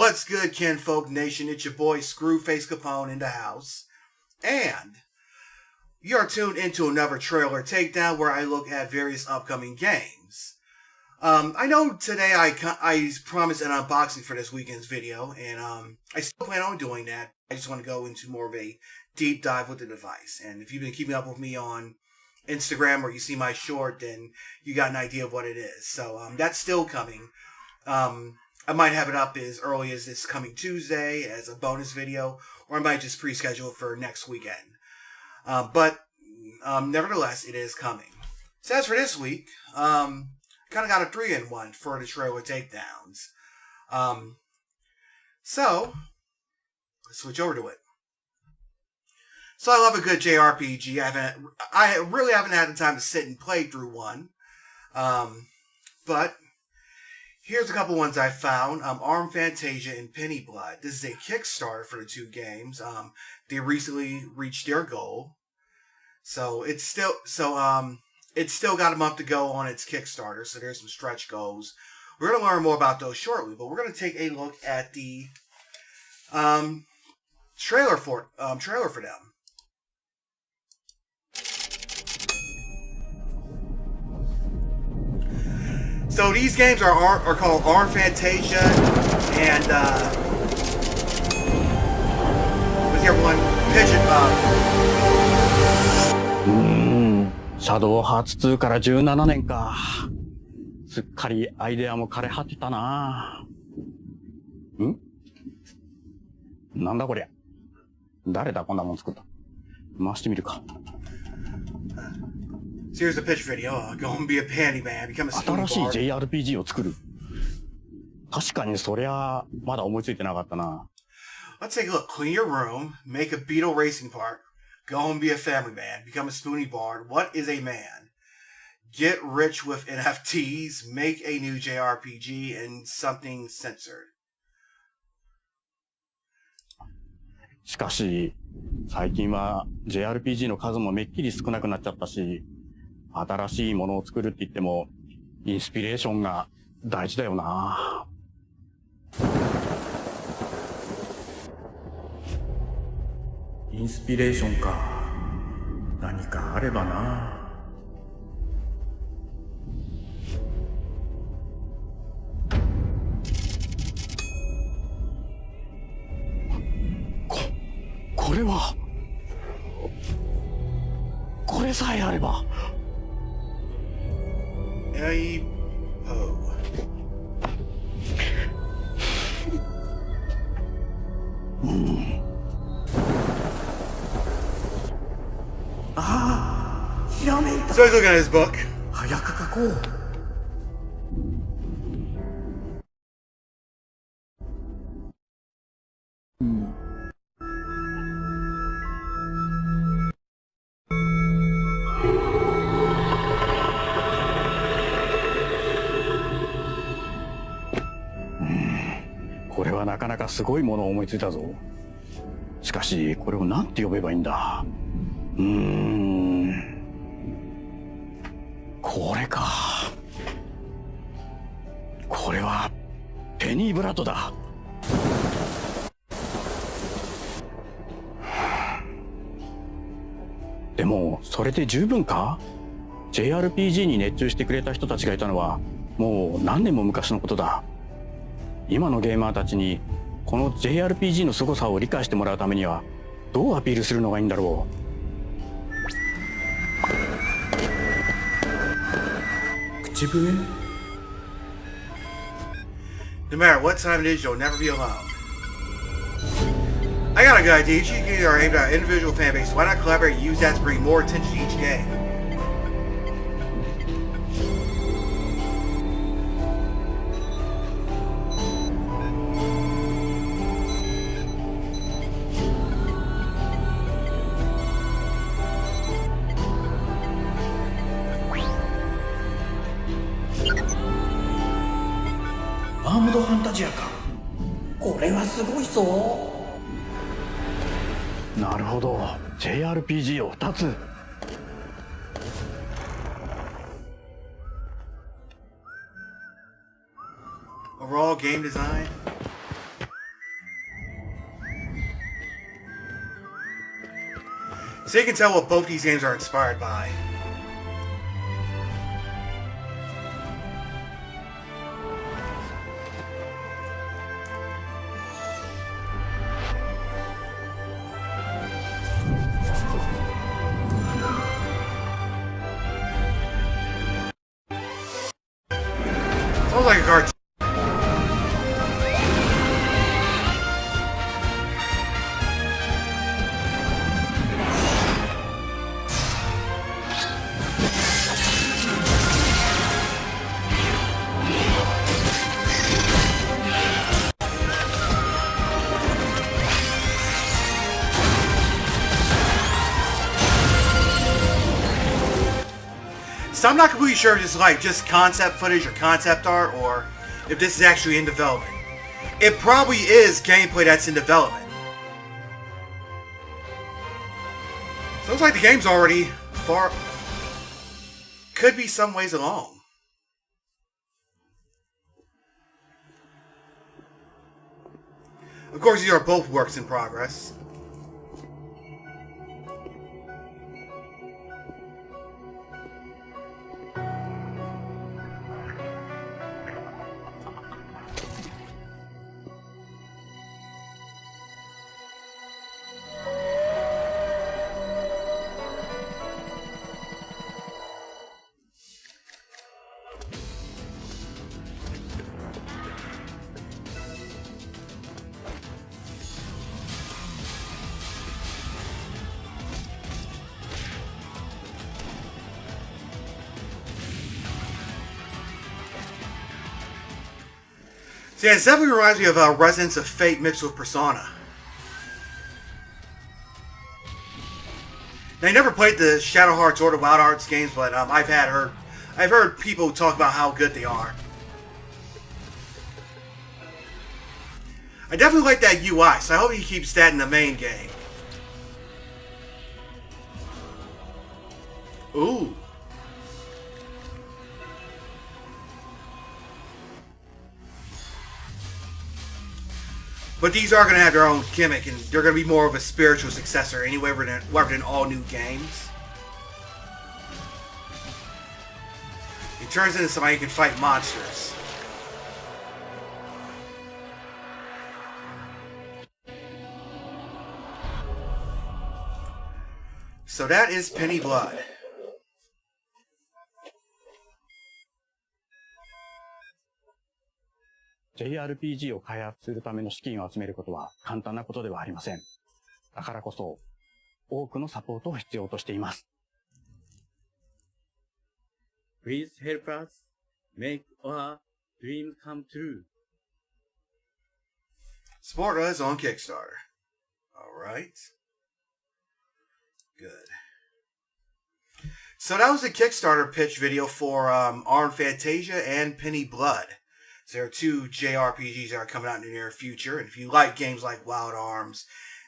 What's good, Kinfolk Nation? It's your boy Screwface Capone in the house. And you're tuned into another trailer takedown where I look at various upcoming games. I know today I promised an unboxing for this weekend's video, and I still plan on doing that. I just want to go into more of a deep dive with the device. And if you've been keeping up with me on Instagram or you see my short, then you got an idea of what it is. So that's still coming. I might have it up as early as this coming Tuesday as a bonus video, or I might just pre-schedule it for next weekend. But nevertheless, it is coming. So as for this week, kind of got a 3-in-1 for the trailer takedowns. So let's switch over to it. So I love a good JRPG. I really haven't had the time to sit and play through one. But here's a couple ones I found. Arm Fantasia and Penny Blood. This is a Kickstarter for the two games. They recently reached their goal. So it's still got a month to go on its Kickstarter, so there's some stretch goals. We're going to learn more about those shortly, but we're going to take a look at the trailer for them. So these games are called Arm Fantasia and what's the other one? Pigeon. シャドウハーツ2から17年か。すっかりアイデアも枯れ果てたな。なんだこりゃ。誰だこんなもん作った。回してみるか。So here's a pitch video. Go and be a panty man. Become a spoony bard. 新しい JRPG を作る。確かにそりゃまだ思いついてなかったな。Let's take a look. Clean your room. Make a beetle racing park. Go and be a family man. Become a spoony bard. What is a man? Get rich with NFTs. Make a new JRPG and something censored. しかし、最近は JRPG の数もめっきり少なくなっちゃったし、新しいものを作るって言っても、インスピレーションが大事だよな。インスピレーションか。何かあればな。これは。これさえあれば。So he's looking at his book. 早く書こう。これはなかなかすごいものを思いついたぞ。しかしこれを何て呼べばいいんだ。これか。これはペニーブラッドだ。でもそれで十分か？ JRPG に熱中してくれた人たちがいたのはもう何年も昔のことだ。今のゲーマーたちにこの JRPG の凄さを理解してもらうためにはどうアピールするのがいいんだろう。口笛？ No matter what time it is, you'll never be alone. I got a good idea. Each games are aimed at individual fan base. Why not collaborate and use that to bring more attention to each game? Armed Fantasia か。これはすごいぞ。なるほど。JRPG を2つ。Overall game design. So you can tell what both these games are inspired by. Sounds like a cartoon. So I'm not completely sure if this is like just concept footage or concept art, or if this is actually in development. It probably is gameplay that's in development. So looks like the game's already far... could be some ways along. Of course, these are both works in progress. So yeah, it definitely reminds me of Resonance of Fate mixed with Persona. Now, I never played the Shadow Hearts or the Wild Hearts games, but I've heard people talk about how good they are. I definitely like that UI, so I hope he keeps that in the main game. Ooh. But these are going to have their own gimmick, and they're going to be more of a spiritual successor anyway, rather than all new games. He turns into somebody who can fight monsters. So that is Penny Blood. JRPG を開発するための資金を集めることは簡単なことではありません。だからこそ、多くのサポートを必要としています。Please help us make our dream come true. Support us on Kickstarter. Alright. Good. So that was a Kickstarter pitch video for Arm Fantasia and Penny Blood. So there are two JRPGs that are coming out in the near future. And if you like games like Wild Arms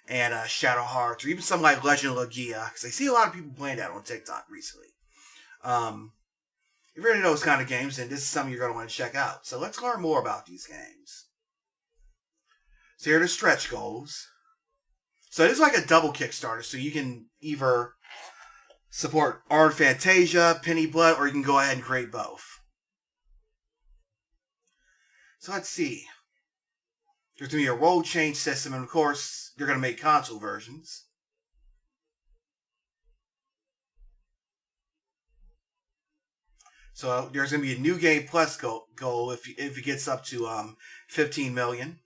and Shadow Hearts, or even something like Legend of Legia, because I see a lot of people playing that on TikTok recently. If you're into those kind of games, then this is something you're going to want to check out. So let's learn more about these games. So here are the stretch goals. So this is like a double Kickstarter, so you can either support Arm Fantasia, Penny Blood, or you can go ahead and create both. So let's see. There's going to be a roll change system, and of course, they're going to make console versions. So there's going to be a new game plus goal if it gets up to 15 million.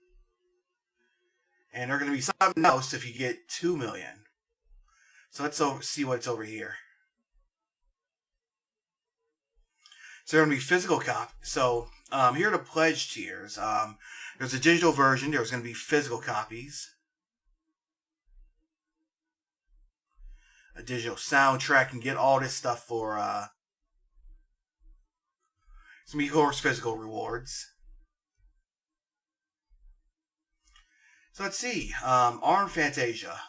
And there's going to be something else if you get 2 million. So let's see what's over here. So there's going to be physical copy. So here are the pledge tiers. There's a digital version. There's going to be physical copies. A digital soundtrack, and get all this stuff for some, of course, physical rewards. So let's see. Arm Fantasia.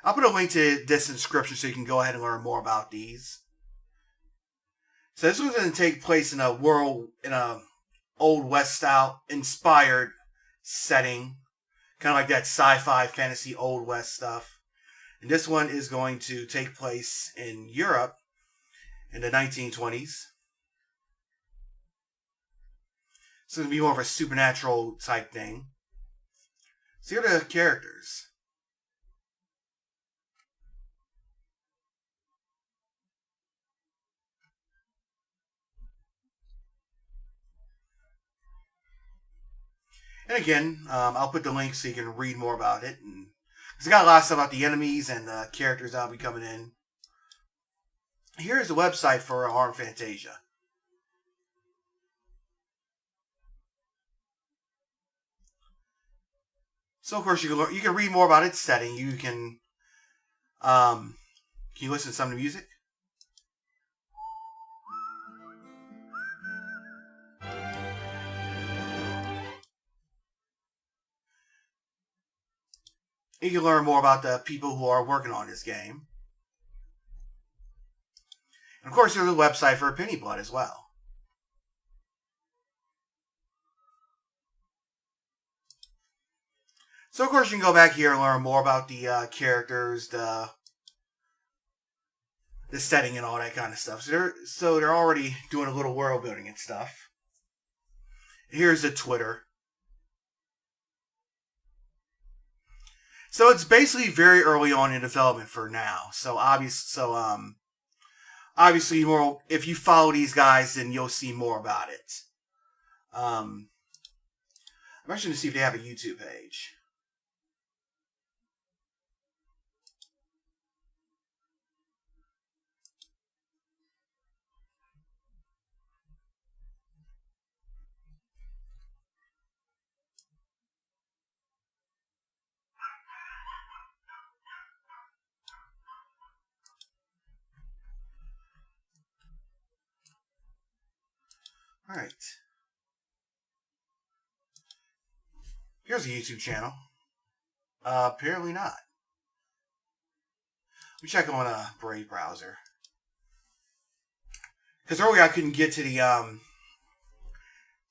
I'll put a link to this in the description so you can go ahead and learn more about these. So this was going to take place in a world, in a Old West style inspired setting. Kind of like that sci-fi fantasy Old West stuff. And this one is going to take place in Europe in the 1920s. It's going to be more of a supernatural type thing. So here are the characters. And again, I'll put the link so you can read more about it. And it's got a lot of stuff about the enemies and the characters that'll be coming in. Here's the website for Fantasia. So of course you can read more about its setting. You can you listen to some of the music? You can learn more about the people who are working on this game. And of course, there's a website for Penny Blood as well. So of course, you can go back here and learn more about the characters, the setting, and all that kind of stuff. So they're already doing a little world building and stuff. Here's the Twitter. So it's basically very early on in development for now. So obviously, more if you follow these guys, then you'll see more about it. I'm actually going to see if they have a YouTube page. Alright. Here's a YouTube channel. Apparently not. Let me check on a Brave browser. Because earlier I couldn't get to the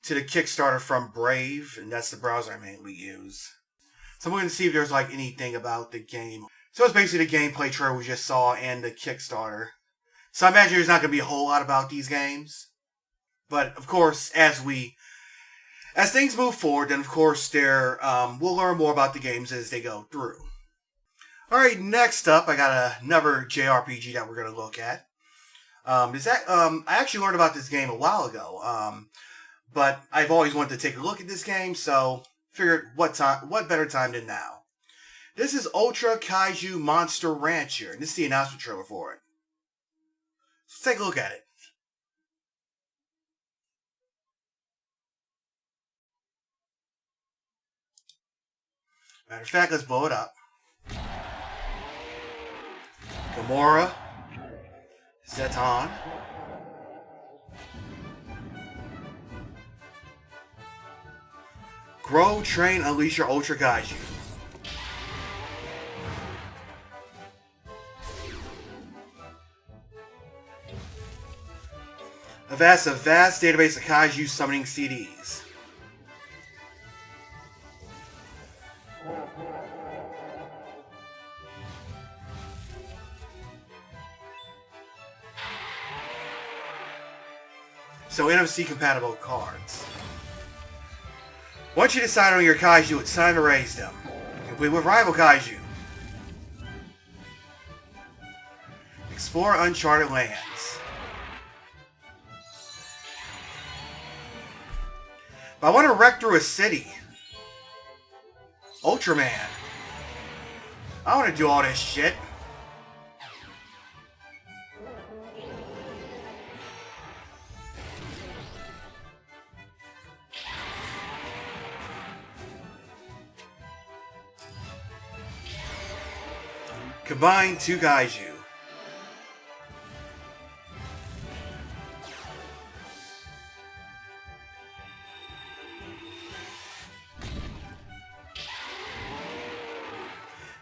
Kickstarter from Brave, and that's the browser I mainly use. So I'm going to see if there's like anything about the game. So it's basically the gameplay trailer we just saw and the Kickstarter. So I imagine there's not going to be a whole lot about these games. But of course, as things move forward, then of course we'll learn more about the games as they go through. Alright, next up I got another JRPG that we're going to look at. I actually learned about this game a while ago, but I've always wanted to take a look at this game, so figured what better time than now. This is Ultra Kaiju Monster Rancher, and this is the announcement trailer for it. Let's take a look at it. Matter of fact, let's blow it up. Gamora, Zeton, Grow, Train, Unleash your Ultra Kaiju. A vast database of Kaiju summoning CDs. So NFC compatible cards. Once you decide on your Kaiju, it's time to raise them. Complete with rival Kaiju. Explore uncharted lands. But I want to wreck through a city. Ultraman. I want to do all this shit. Combine two Kaiju.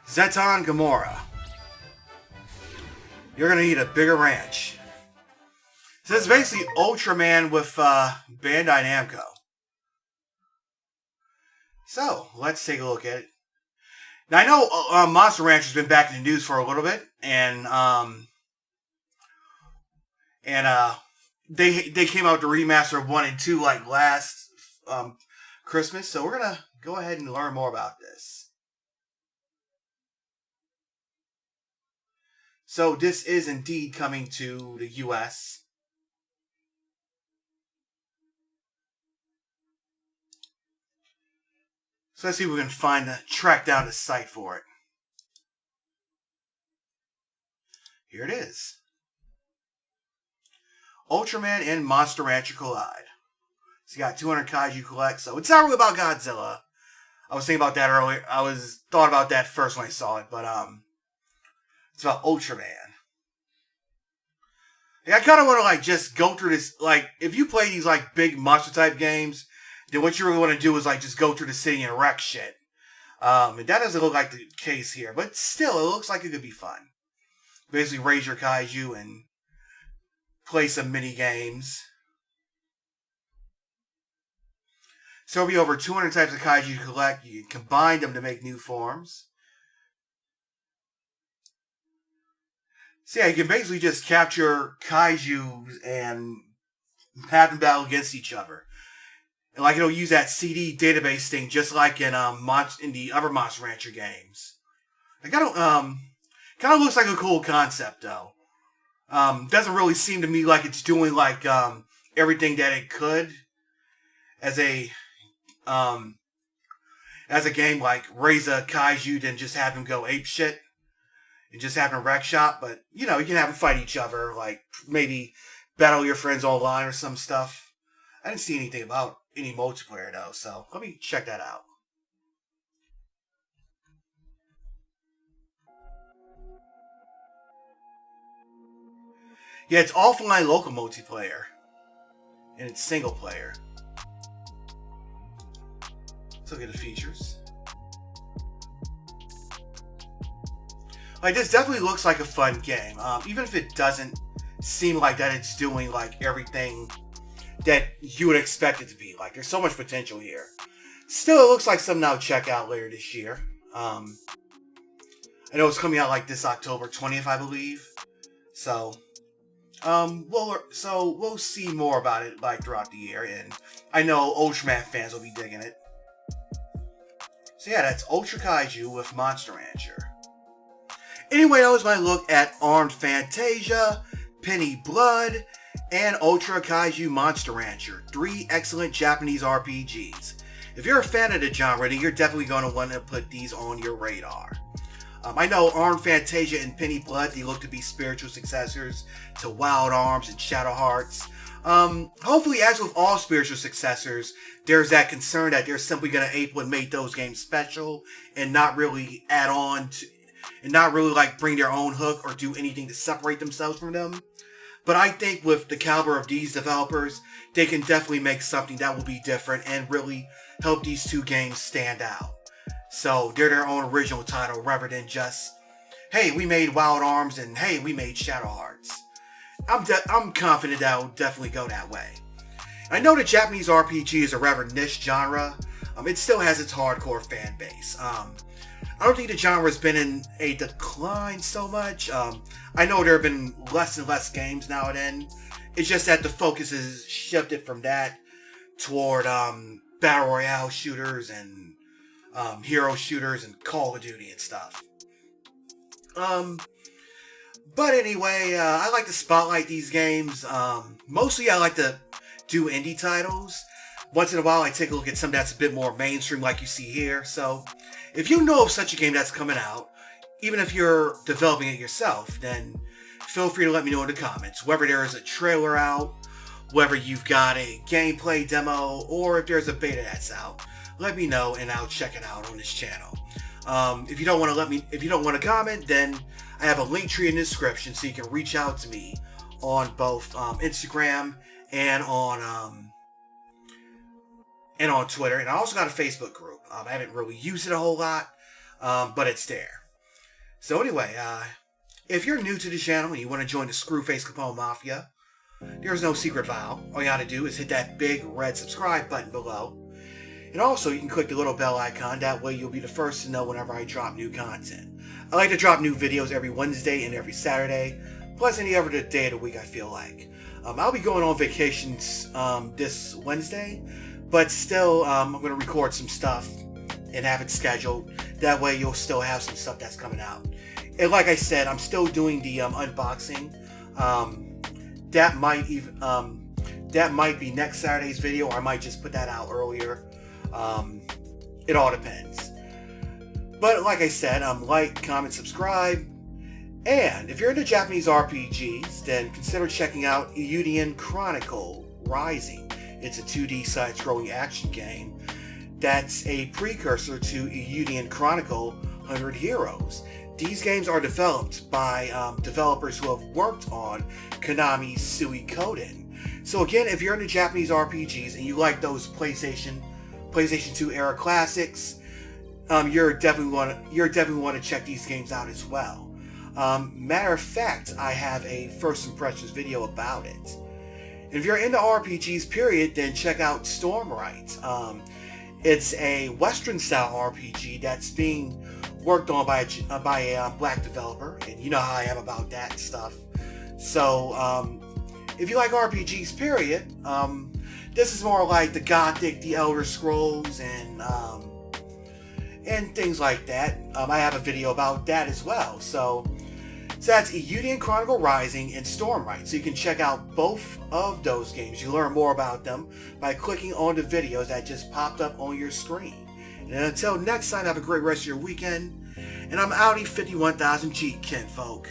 Zeton, Gamora. You're gonna need a bigger ranch. So it's basically Ultraman with Bandai Namco. So let's take a look at it. Now I know Monster Rancher's been back in the news for a little bit, and they came out with the remaster of 1 and 2 like last Christmas. So we're gonna go ahead and learn more about this. So this is indeed coming to the U.S. So let's see if we can track down the site for it. Here it is. Ultraman and Monster Rancher collide. So you got 200 kaiju collect. So it's not really about Godzilla. I was thinking about that earlier. Thought about that first when I saw it, but it's about Ultraman. Like, I kind of want to just go through this. Like, if you play these big monster type games, then what you really want to do is just go through the city and wreck shit. And that doesn't look like the case here, but still, it looks like it could be fun. Basically, raise your kaiju and play some mini games. So there'll be over 200 types of kaiju to collect. You can combine them to make new forms. So yeah, you can basically just capture kaiju and have them battle against each other. And it'll use that CD database thing just like in the other Monster Rancher games. Kind of looks like a cool concept though. Doesn't really seem to me like it's doing everything that it could as a game like raise a kaiju then just have him go ape shit and just have him wreck shop. But you can have them fight each other, maybe battle your friends online or some stuff. I didn't see anything about any multiplayer though, so let me check that out. Yeah, it's offline local multiplayer. And it's single player. Let's look at the features. This definitely looks like a fun game. Even if it doesn't seem like that it's doing everything that you would expect it to be. There's so much potential here. Still, it looks like something I'll check out later this year. I know it's coming out this October 20th, I believe. So we'll see more about it throughout the year, and I know Ultraman fans will be digging it. So yeah, that's Ultra Kaiju with Monster Rancher. Anyway, that was my look at Armed Fantasia, Penny Blood, and Ultra Kaiju Monster Rancher. 3 excellent Japanese RPGs. If you're a fan of the genre, then you're definitely going to want to put these on your radar. I know Armed Fantasia and Penny Blood, they look to be spiritual successors to Wild Arms and Shadow Hearts. Hopefully, as with all spiritual successors, there's that concern that they're simply going to ape what made those games special and not really add on to, and not really bring their own hook or do anything to separate themselves from them. But I think with the caliber of these developers, they can definitely make something that will be different and really help these 2 games stand out. So they're their own original title rather than just, hey, we made Wild Arms and hey, we made Shadow Hearts. I'm confident that will definitely go that way. I know that Japanese RPG is a rather niche genre. It still has its hardcore fan base. I don't think the genre has been in a decline so much. I know there have been less and less games nowadays. It's just that the focus is shifted from that toward Battle Royale shooters and hero shooters and Call of Duty and stuff. But anyway, I like to spotlight these games. Mostly I like to do indie titles. Once in a while I take a look at something that's a bit more mainstream like you see here. So if you know of such a game that's coming out, even if you're developing it yourself, then feel free to let me know in the comments. Whether there is a trailer out, whether you've got a gameplay demo, or if there's a beta that's out. Let me know and I'll check it out on this channel. If you don't want to comment, then I have a link tree in the description so you can reach out to me on both Instagram and on Twitter. And I also got a Facebook group. I haven't really used it a whole lot, but it's there. So anyway, if you're new to the channel and you want to join the Screwface Capone Mafia, there's no secret file. All you gotta do is hit that big red subscribe button below. And also, you can click the little bell icon. That way you'll be the first to know whenever I drop new content. I like to drop new videos every Wednesday and every Saturday, plus any other day of the week I feel like. I'll be going on vacations this Wednesday, but still I'm going to record some stuff and have it scheduled. That way you'll still have some stuff that's coming out. And like I said, I'm still doing the unboxing. That might be next Saturday's video, or I might just put that out earlier. It all depends. But like I said, like, comment, subscribe. And if you're into Japanese RPGs, then consider checking out Eiyuden Chronicle Rising. It's a 2D side-scrolling action game that's a precursor to Eiyuden Chronicle 100 Heroes. These games are developed by developers who have worked on Konami's Suikoden. So again, if you're into Japanese RPGs and you like those PlayStation 2 era classics, you're definitely want to check these games out as well. Matter of fact, I have a first impressions video about it. And if you're into RPGs period, then check out Stormlight. It's a Western style RPG that's being worked on by a black developer, and you know how I am about that stuff. So if you like RPGs period, this is more like the Gothic, the Elder Scrolls, and things like that. I have a video about that as well. So that's Eiyuden Chronicle Rising and Stormlight. So you can check out both of those games. You learn more about them by clicking on the videos that just popped up on your screen. And until next time, have a great rest of your weekend. And I'm Audi 51,000 G, kinfolk.